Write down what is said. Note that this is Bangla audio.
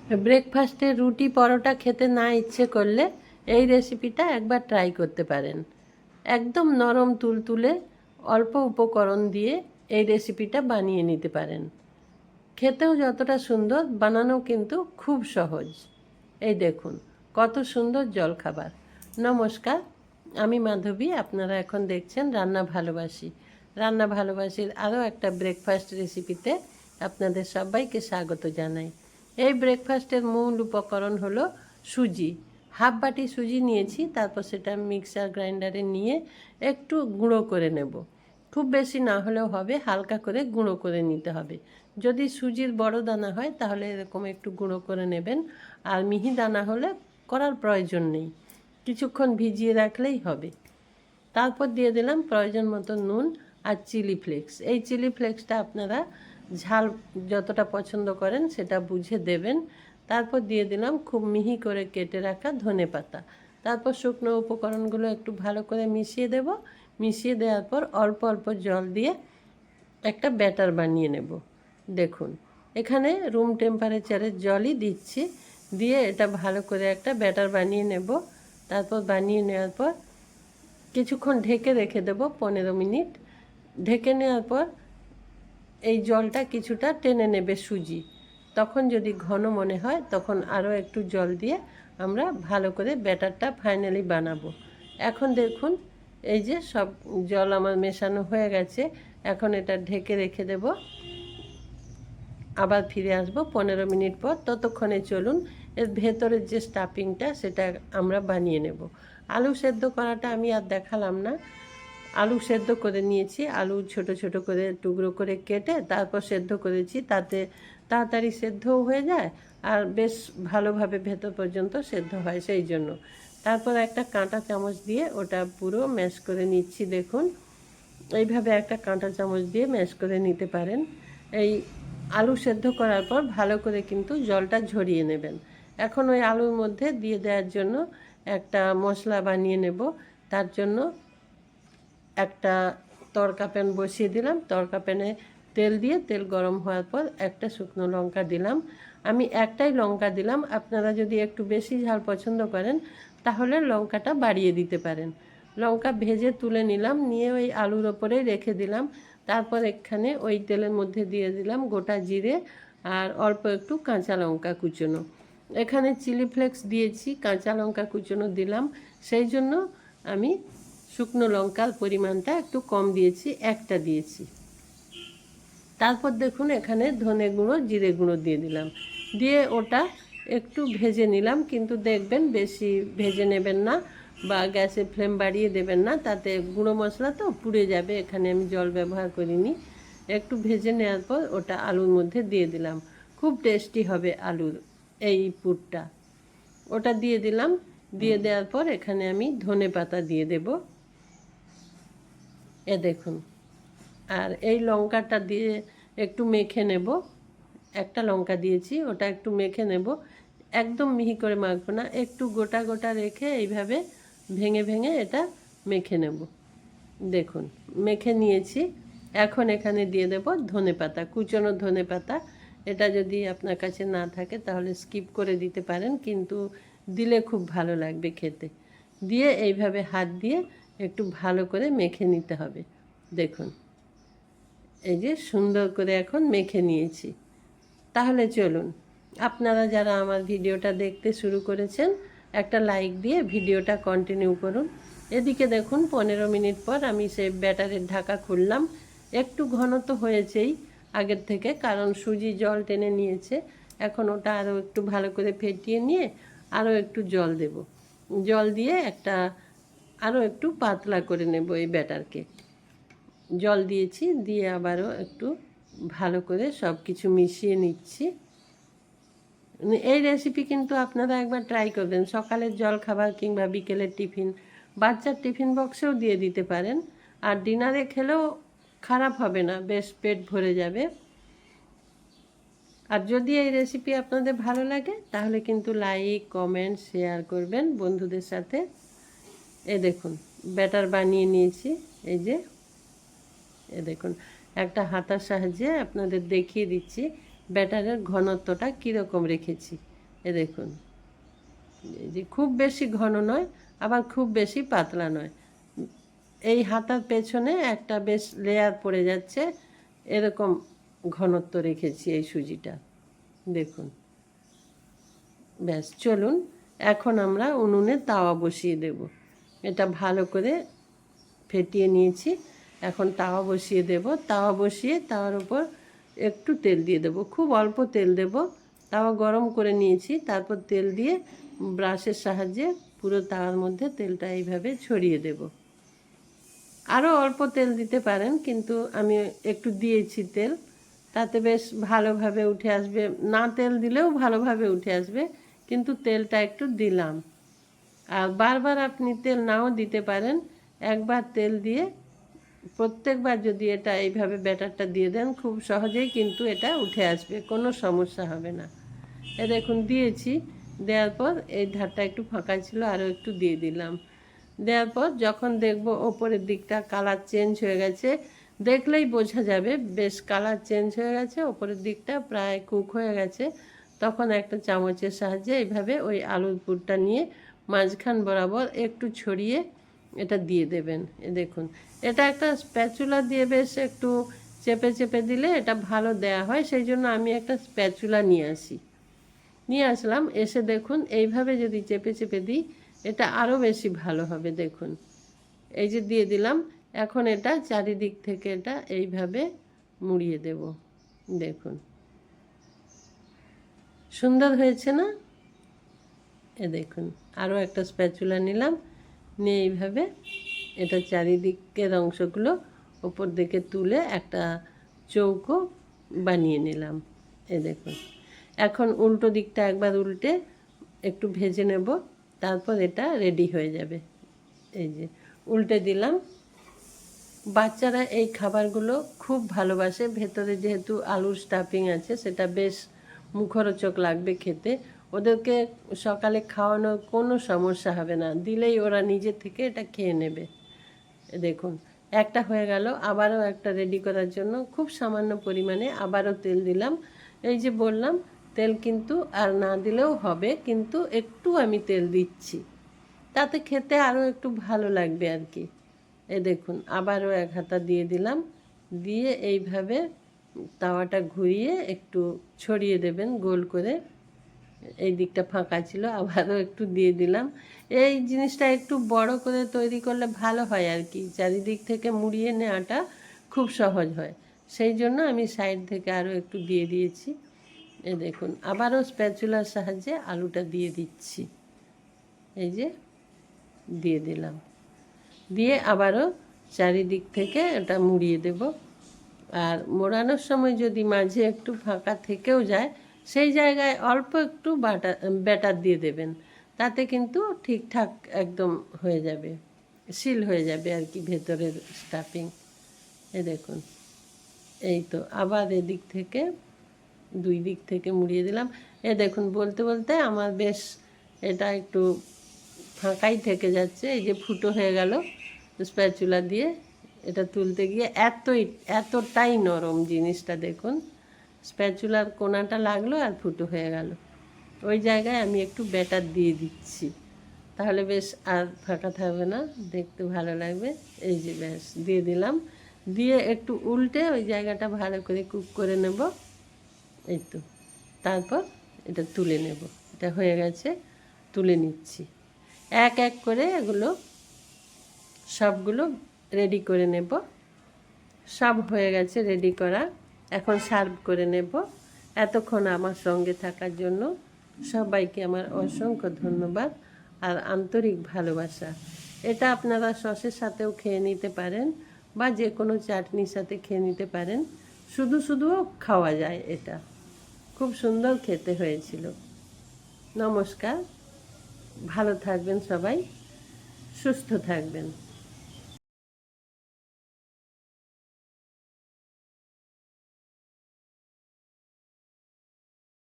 ব্রেকফাস্টে রুটি পরোটা খেতে না ইচ্ছে করলে এই রেসিপিটা একবার ট্রাই করতে পারেন। একদম নরম তুলতুলে অল্প উপকরণ দিয়ে এই রেসিপিটা বানিয়ে নিতে পারেন। খেতেও যতটা সুন্দর, বানানো কিন্তু খুব সহজ। এই দেখুন কত সুন্দর জলখাবার। নমস্কার, আমি মাধবী। আপনারা এখন দেখছেন রান্না ভালোবাসি। রান্না ভালোবাসির আরও একটা ব্রেকফাস্ট রেসিপিতে আপনাদের সবাইকে স্বাগত জানাই। এই ব্রেকফাস্টের মূল উপকরণ হলো সুজি। হাফ বাটি সুজি নিয়েছি, তারপর সেটা মিক্সার গ্রাইন্ডারে নিয়ে একটু গুঁড়ো করে নেব। খুব বেশি না হলেও হবে, হালকা করে গুঁড়ো করে নিতে হবে। যদি সুজির বড় দানা হয় তাহলে এরকম একটু গুঁড়ো করে নেবেন, আর মিহি দানা হলে করার প্রয়োজন নেই, কিছুক্ষণ ভিজিয়ে রাখলেই হবে। তারপর দিয়ে দিলাম প্রয়োজন মতো নুন আর চিলি ফ্লেক্স। এই চিলি ফ্লেক্সটা আপনারা ঝাল যতটা পছন্দ করেন সেটা বুঝে দেবেন। তারপর দিয়ে দিলাম খুব মিহি করে কেটে রাখা ধনেপাতা। তারপর শুকনো উপকরণগুলো একটু ভালো করে মিশিয়ে দেব। মিশিয়ে দেওয়ার পর অল্প অল্প জল দিয়ে একটা ব্যাটার বানিয়ে নেব। দেখুন এখানে রুম টেম্পারেচারের জলই দিচ্ছি, দিয়ে এটা ভালো করে একটা ব্যাটার বানিয়ে নেব। তারপর বানিয়ে নেওয়ার পর কিছুক্ষণ ঢেকে রেখে দেব, 15 মিনিট। ঢেকে নেওয়ার পর এই জলটা কিছুটা টেনে নেবে সুজি। তখন যদি ঘন মনে হয় তখন আরও একটু জল দিয়ে আমরা ভালো করে ব্যাটারটা ফাইনালি বানাবো। এখন দেখুন এই যে সব জল আমার মেশানো হয়ে গেছে। এখন এটা ঢেকে রেখে দেব। আবার ফিরে আসবো 15 মিনিট পর। ততক্ষণে চলুন এর ভেতরের যে স্টাফিংটা সেটা আমরা বানিয়ে নেব। আলু সেদ্ধ করাটা আমি আর দেখালাম না। আলু সেদ্ধ করে নিয়েছি, আলু ছোট ছোট করে টুকরো করে কেটে তারপর সেদ্ধ করেছি, তাতে তাড়াতাড়ি সেদ্ধও হয়ে যায় আর বেশ ভালোভাবে ভেতর পর্যন্ত সেদ্ধ হয় সেই জন্য। তারপর একটা কাঁটা চামচ দিয়ে ওটা পুরো ম্যাশ করে নিচ্ছি। দেখুন এইভাবে একটা কাঁটা চামচ দিয়ে ম্যাশ করে নিতে পারেন। এই আলু সেদ্ধ করার পর ভালো করে কিন্তু জলটা ঝরিয়ে নেবেন। এখন ওই আলুর মধ্যে দিয়ে দেওয়ার জন্য একটা মশলা বানিয়ে নেব। তার জন্য একটা তড়কা প্যান বসিয়ে দিলাম। তড়কা প্যানে তেল দিয়ে তেল গরম হওয়ার পর একটা শুকনো লঙ্কা দিলাম। আমি একটাই লঙ্কা দিলাম, আপনারা যদি একটু বেশি ঝাল পছন্দ করেন তাহলে লঙ্কাটা বাড়িয়ে দিতে পারেন। লঙ্কা ভেজে তুলে নিলাম, নিয়ে ওই আলুর ওপরেই রেখে দিলাম। তারপর এখানে ওই তেলের মধ্যে দিয়ে দিলাম গোটা জিরে আর অল্প একটু কাঁচা লঙ্কা কুচোনো। এখানে চিলি ফ্লেক্স দিয়েছি, কাঁচা লঙ্কা কুচোনো দিলাম, সেই জন্য আমি শুকনো লঙ্কার পরিমাণটা একটু কম দিয়েছি, একটা দিয়েছি। তারপর দেখুন এখানে ধনে গুঁড়ো জিরে গুঁড়ো দিয়ে দিলাম, দিয়ে ওটা একটু ভেজে নিলাম। কিন্তু দেখবেন বেশি ভেজে নেবেন না বা গ্যাসের ফ্লেম বাড়িয়ে দেবেন না, তাতে গুঁড়ো মশলা তো পুড়ে যাবে। এখানে আমি জল ব্যবহার করিনি। একটু ভেজে নেওয়ার পর ওটা আলুর মধ্যে দিয়ে দিলাম। খুব টেস্টি হবে আলুর এই পুরটা। ওটা দিয়ে দিলাম। দিয়ে দেওয়ার পর এখানে আমি ধনে পাতা দিয়ে দেব। এ দেখুন, আর এই লঙ্কাটা দিয়ে একটু মেখে নেব। একটা লঙ্কা দিয়েছি, ওটা একটু মেখে নেব। একদম মিহি করে মাখবো না, একটু গোটা গোটা রেখে এইভাবে ভেঙে ভেঙে এটা মেখে নেব। দেখুন মেখে নিয়েছি। এখন এখানে দিয়ে দেব ধনেপাতা, কুচনো ধনেপাতা। এটা যদি আপনার কাছে না থাকে তাহলে স্কিপ করে দিতে পারেন, কিন্তু দিলে খুব ভালো লাগবে খেতে। দিয়ে এইভাবে হাত দিয়ে একটু ভালো করে মেখে নিতে হবে। দেখুন এই যে সুন্দর করে এখন মেখে নিয়েছি। তাহলে চলুন, আপনারা যারা আমার ভিডিওটা দেখতে শুরু করেছেন একটা লাইক দিয়ে ভিডিওটা কন্টিনিউ করুন। এদিকে দেখুন 15 মিনিট পর আমি সেই ব্যাটারের ঢাকা খুললাম। একটু ঘন তো হয়েছেই আগের থেকে, কারণ সুজি জল টেনে নিয়েছে। এখন ওটা আরও একটু ভালো করে ফেটিয়ে নিয়ে আরও একটু জল দেব। জল দিয়ে একটা আরও একটু পাতলা করে নেব এই ব্যাটারকে। জল দিয়েছি, দিয়ে আবারও একটু ভালো করে সব কিছু মিশিয়ে নিচ্ছি। এই রেসিপি কিন্তু আপনারা একবার ট্রাই করবেন। সকালের জল খাবার কিংবা বিকেলের টিফিন, বাচ্চার টিফিন বক্সেও দিয়ে দিতে পারেন। আর ডিনারে খেলেও খারাপ হবে না, বেশ পেট ভরে যাবে। আর যদি এই রেসিপি আপনাদের ভালো লাগে তাহলে কিন্তু লাইক কমেন্ট শেয়ার করবেন বন্ধুদের সাথে। এই দেখুন ব্যাটার বানিয়ে নিয়েছি। এই যে দেখুন একটা হাতার সাহায্যে আপনাদের দেখিয়ে দিচ্ছি ব্যাটারের ঘনত্বটা কীরকম রেখেছি। এ দেখুন, এই যে খুব বেশি ঘন নয়, আবার খুব বেশি পাতলা নয়। এই হাতার পেছনে একটা বেশ লেয়ার পড়ে যাচ্ছে, এরকম ঘনত্ব রেখেছি এই সুজিটা। দেখুন, ব্যাস। চলুন এখন আমরা উনুনে তাওয়া বসিয়ে দেব। এটা ভালো করে ফেটিয়ে নিয়েছি, এখন তাওয়া বসিয়ে দেব। তাওয়া বসিয়ে তাওয়ার উপর একটু তেল দিয়ে দেব, খুব অল্প তেল দেব। তাওয়া গরম করে নিয়েছি, তারপর তেল দিয়ে ব্রাশের সাহায্যে পুরো তাওয়ার মধ্যে তেলটা এইভাবে ছড়িয়ে দেব। আরও অল্প তেল দিতে পারেন, কিন্তু আমি একটু দিয়েছি তেল, তাতে বেশ ভালোভাবে উঠে আসবে। না তেল দিলেও ভালোভাবে উঠে আসবে, কিন্তু তেলটা একটু দিলাম। আর বারবার আপনি তেল নাও দিতে পারেন, একবার তেল দিয়ে প্রত্যেকবার যদি এটা এইভাবে ব্যাটারটা দিয়ে দেন, খুব সহজেই কিন্তু এটা উঠে আসবে, কোনো সমস্যা হবে না। এ দেখুন দিয়েছি, দেওয়ার পর এই ধারটা একটু ফাঁকা ছিল, আরও একটু দিয়ে দিলাম। দেওয়ার পর যখন দেখব ওপরের দিকটা কালার চেঞ্জ হয়ে গেছে, দেখলেই বোঝা যাবে বেশ কালার চেঞ্জ হয়ে গেছে, ওপরের দিকটা প্রায় কুক হয়ে গেছে, তখন একটা চামচের সাহায্যে এইভাবে ওই আলুর পুরটা নিয়ে মাঝখান বরাবর একটু ছড়িয়ে এটা দিয়ে দেবেন। এ দেখুন, এটা একটা স্প্যাচুলা দিয়ে বেশ একটু চেপে চেপে দিলে এটা ভালো দেয়া হয়, সেই জন্য আমি একটা স্প্যাচুলা নিয়ে আসলাম। এসে দেখুন এইভাবে যদি চেপে চেপে দিই, এটা আরও বেশি ভালো হবে। দেখুন, এই যে দিয়ে দিলাম, এখন এটা চারিদিক থেকে এটা এইভাবে মুড়িয়ে দেব। দেখুন, সুন্দর হয়েছে না? এ দেখুন, আরও একটা স্প্যাচুলা নিলাম, নিয়ে এইভাবে এটা চারিদিকের অংশগুলো ওপর দিকে তুলে একটা চৌকো বানিয়ে নিলাম। এ দেখুন, এখন উল্টো দিকটা একবার উল্টে একটু ভেজে নেব, তারপর এটা রেডি হয়ে যাবে। এই যে উল্টে দিলাম। বাচ্চারা এই খাবারগুলো খুব ভালোবাসে, ভেতরে যেহেতু আলুর স্টাফিং আছে, সেটা বেশ মুখরোচক লাগবে খেতে। ওদেরকে সকালে খাওয়ানোর কোনো সমস্যা হবে না, দিলেই ওরা নিজে থেকে এটা খেয়ে নেবে। দেখুন, একটা হয়ে গেল, আবারও একটা রেডি করার জন্য খুব সামান্য পরিমাণে আবারও তেল দিলাম। এই যে বললাম, তেল কিন্তু আর না দিলেও হবে, কিন্তু একটু আমি তেল দিচ্ছি, তাতে খেতে আরও একটু ভালো লাগবে আর কি। এই দেখুন, আবারও এক হাতা দিয়ে দিলাম, দিয়ে এইভাবে তাওয়াটা ঘুরিয়ে একটু ছড়িয়ে দেবেন গোল করে। এই দিকটা ফাঁকা ছিল, আবারও একটু দিয়ে দিলাম। এই জিনিসটা একটু বড় করে তৈরি করলে ভালো হয় আর কি, চারিদিক থেকে মুড়িয়ে নেওয়াটা খুব সহজ হয়, সেই জন্য আমি সাইড থেকে আরও একটু দিয়ে দিয়েছি। এ দেখুন, আবারও স্প্যাচুলার সাহায্যে আলুটা দিয়ে দিচ্ছি। এই যে দিয়ে দিলাম, দিয়ে আবারও চারিদিক থেকে এটা মুড়িয়ে দেব। আর মোড়ানোর সময় যদি মাঝে একটু ফাঁকা থেকেও যায়, সেই জায়গায় অল্প একটু ব্যাটার দিয়ে দেবেন, তাতে কিন্তু ঠিকঠাক একদম হয়ে যাবে, সিল হয়ে যাবে আর কি ভেতরের স্টাফিং। এ দেখুন, এই তো আবার এদিক থেকে দুই দিক থেকে মুড়িয়ে দিলাম। এ দেখুন, বলতে বলতে আমার বেশ এটা একটু ফাঁকাই থেকে যাচ্ছে। এই যে ফুটো হয়ে গেল স্প্যাচুলা দিয়ে, এটা তুলতে গিয়ে এতটাই নরম জিনিসটা। দেখুন, স্প্যাচুলার কোনাটা লাগলো আর ফুটো হয়ে গেল, ওই জায়গায় আমি একটু ব্যাটার দিয়ে দিচ্ছি, তাহলে বেশ আর ফাঁকা থাকবে না, দেখতে ভালো লাগবে। এই যে ব্যাস দিয়ে দিলাম, দিয়ে একটু উল্টে ওই জায়গাটা ভালো করে কুক করে নেব। এই তো, তারপর এটা তুলে নেব। এটা হয়ে গেছে, তুলে নিচ্ছি। এক এক করে এগুলো সবগুলো রেডি করে নেব। সব হয়ে গেছে রেডি করা, এখন সার্ভ করে নেব। এতক্ষণ আমার সঙ্গে থাকার জন্য সবাইকে আমার অসংখ্য ধন্যবাদ আর আন্তরিক ভালোবাসা। এটা আপনারা সসের সাথেও খেয়ে নিতে পারেন, বা যে কোনো চাটনির সাথে খেয়ে নিতে পারেন, শুধুও খাওয়া যায়। এটা খুব সুন্দর খেতে হয়েছিল। নমস্কার, ভালো থাকবেন সবাই, সুস্থ থাকবেন।